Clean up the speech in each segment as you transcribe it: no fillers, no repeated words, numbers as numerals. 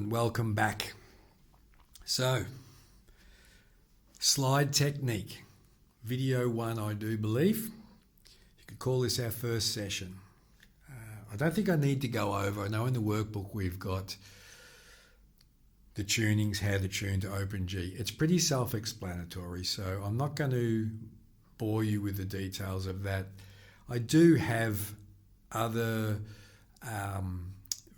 and welcome back. So, slide technique, video 1 I do believe. You could call this our first session. I don't think I need to go over, I know in the workbook we've got the tunings, how to tune to Open G. It's pretty self-explanatory, so I'm not going to bore you with the details of that. I do have other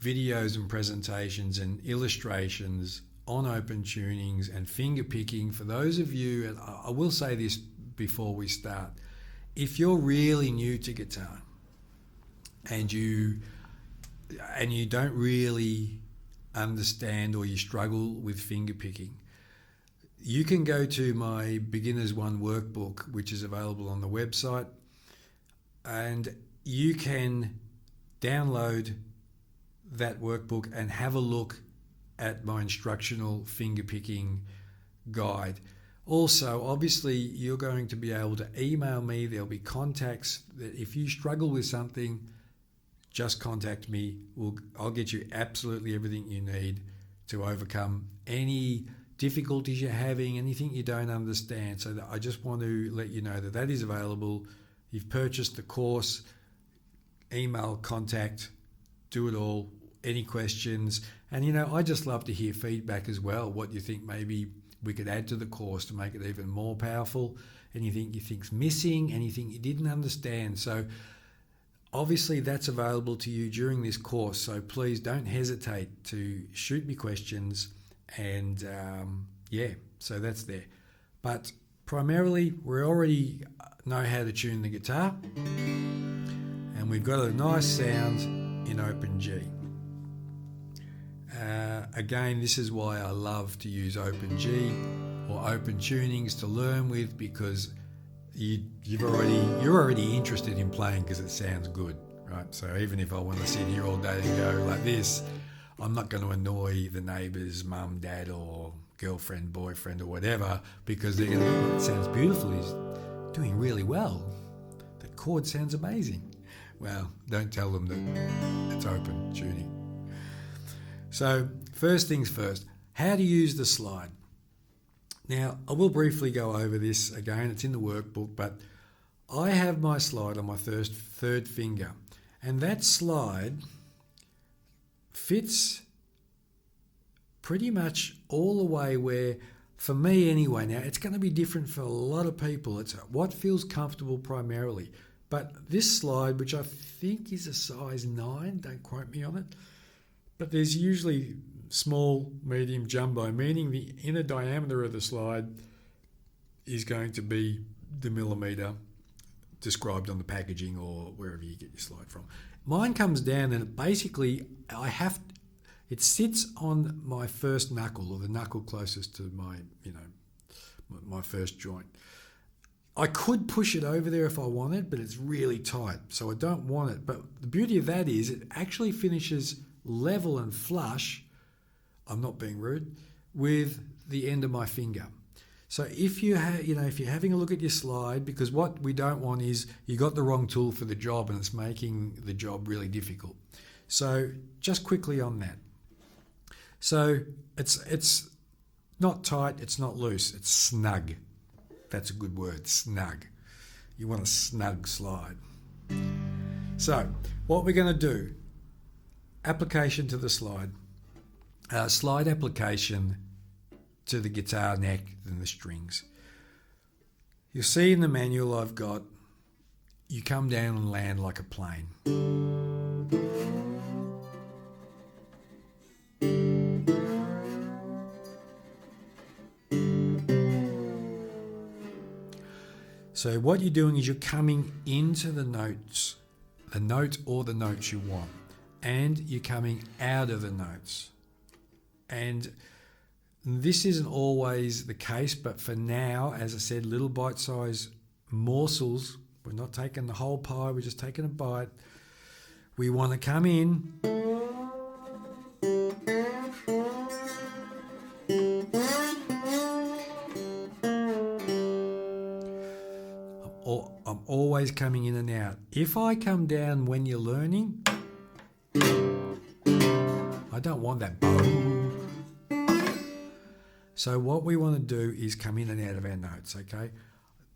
videos and presentations and illustrations on open tunings and finger picking for those of you, and I will say this before we start, if you're really new to guitar and you don't really understand or you struggle with finger picking, you can go to my Beginners 1 workbook, which is available on the website, and you can download that workbook and have a look at my instructional finger picking guide. Also, obviously, you're going to be able to email me. There'll be contacts that if you struggle with something, just contact me. I'll get you absolutely everything you need to overcome any difficulties you're having, anything you don't understand. So I just want to let you know that that is available. You've purchased the course, email, contact, do it all, any questions. And, I just love to hear feedback as well, what you think maybe we could add to the course to make it even more powerful, anything you think's missing, anything you didn't understand. So obviously that's available to you during this course, so please don't hesitate to shoot me questions, and so that's there. But primarily we already know how to tune the guitar, and we've got a nice sound in Open G. Again, this is why I love to use Open G or Open Tunings to learn with, because you're already interested in playing because it sounds good, right? So even if I want to sit here all day and go like this, I'm not going to annoy the neighbours, mum, dad, or girlfriend, boyfriend, or whatever, because they're going to go, it sounds beautiful, he's doing really well, that chord sounds amazing. Well, don't tell them that it's open tuning. So first things first, how to use the slide. Now, I will briefly go over this again, it's in the workbook, but I have my slide on my third finger, and that slide fits pretty much all the way where, for me anyway, now it's going to be different for a lot of people, it's what feels comfortable primarily. But this slide, which I think is a size 9, don't quote me on it, but there's usually small, medium, jumbo, meaning the inner diameter of the slide is going to be the millimetre described on the packaging or wherever you get your slide from. Mine comes down, and basically it sits on my first knuckle, or the knuckle closest to my first joint. I could push it over there if I wanted, but it's really tight, so I don't want it. But the beauty of that is it actually finishes level and flush, I'm not being rude, with the end of my finger. So if if you're having a look at your slide, because what we don't want is you got the wrong tool for the job and it's making the job really difficult. So just quickly on that. So it's not tight, it's not loose, it's snug. That's a good word, snug. You want a snug slide. So what we're going to do, application to the slide. Slide application to the guitar neck and the strings. You'll see in the manual I've got, you come down and land like a plane. So what you're doing is you're coming into the notes, the note or the notes you want, and you're coming out of the notes. And this isn't always the case, but for now, as I said, little bite-sized morsels. We're not taking the whole pie, we're just taking a bite. We want to come in. I'm always coming in and out. If I come down when you're learning, I don't want that boom. So what we want to do is come in and out of our notes, okay?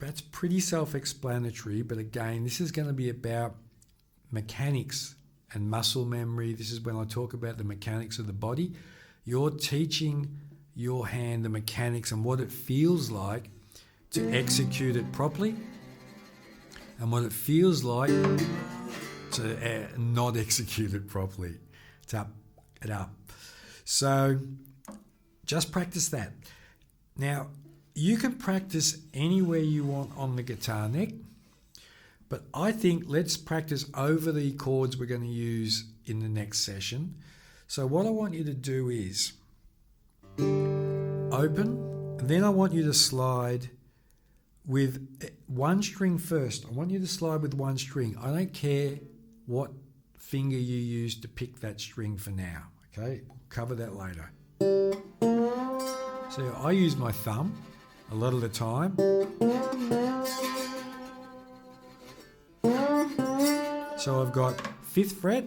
That's pretty self-explanatory, but again, this is going to be about mechanics and muscle memory. This is when I talk about the mechanics of the body. You're teaching your hand the mechanics and what it feels like to execute it properly and what it feels like to not execute it properly. Tap it up. So just practice that. Now, you can practice anywhere you want on the guitar neck, but I think let's practice over the chords we're going to use in the next session. So what I want you to do is open, and then I want you to slide with one string first. I want you to slide with one string. I don't care what finger you use to pick that string for now, okay? We'll cover that later. So I use my thumb a lot of the time. So I've got 5th fret,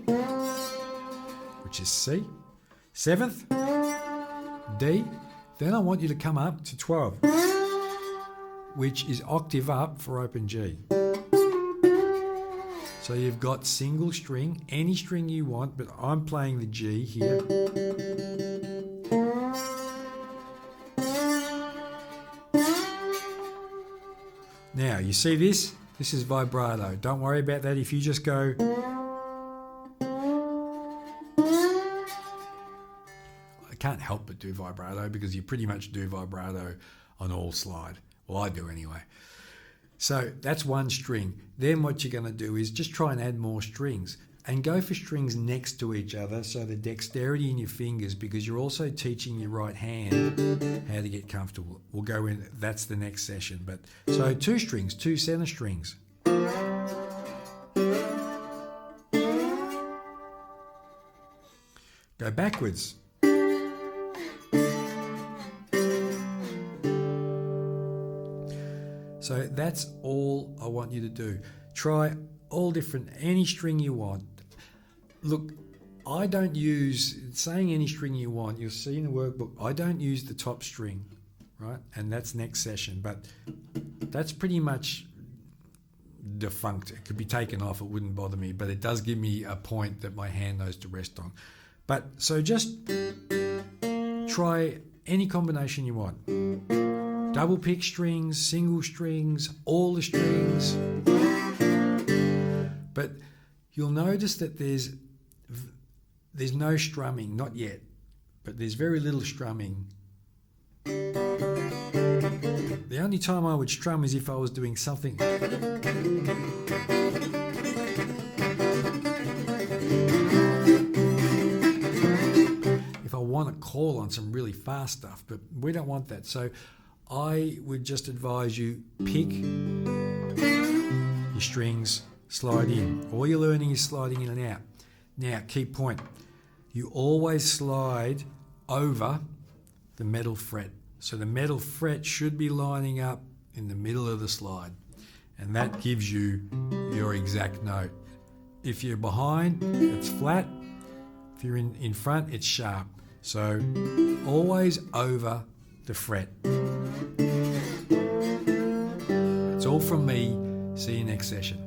which is C, 7th, D, then I want you to come up to 12, which is octave up for open G. So you've got single string, any string you want, but I'm playing the G here. Now, you see this? This is vibrato. Don't worry about that. If you just go... I can't help but do vibrato because you pretty much do vibrato on all slide. Well, I do anyway. So that's one string. Then what you're going to do is just try and add more strings and go for strings next to each other, so the dexterity in your fingers, because you're also teaching your right hand how to get comfortable. We'll go in, that's the next session. But so 2 strings, 2 center strings. Go backwards. So that's all I want you to do. Try all different, any string you want. Look, I don't use, saying any string you want, you'll see in the workbook, I don't use the top string, right? And that's next session, but that's pretty much defunct. It could be taken off, it wouldn't bother me, but it does give me a point that my hand knows to rest on. But so just try any combination you want. Double pick strings, single strings, all the strings. But you'll notice that there's no strumming, not yet, but there's very little strumming. The only time I would strum is if I was doing something. If I want to call on some really fast stuff, but we don't want that. So I would just advise you pick your strings, slide in. All you're learning is sliding in and out. Now, key point. You always slide over the metal fret. So the metal fret should be lining up in the middle of the slide. And that gives you your exact note. If you're behind, it's flat. If you're in front, it's sharp. So always over the fret. That's all from me. See you next session.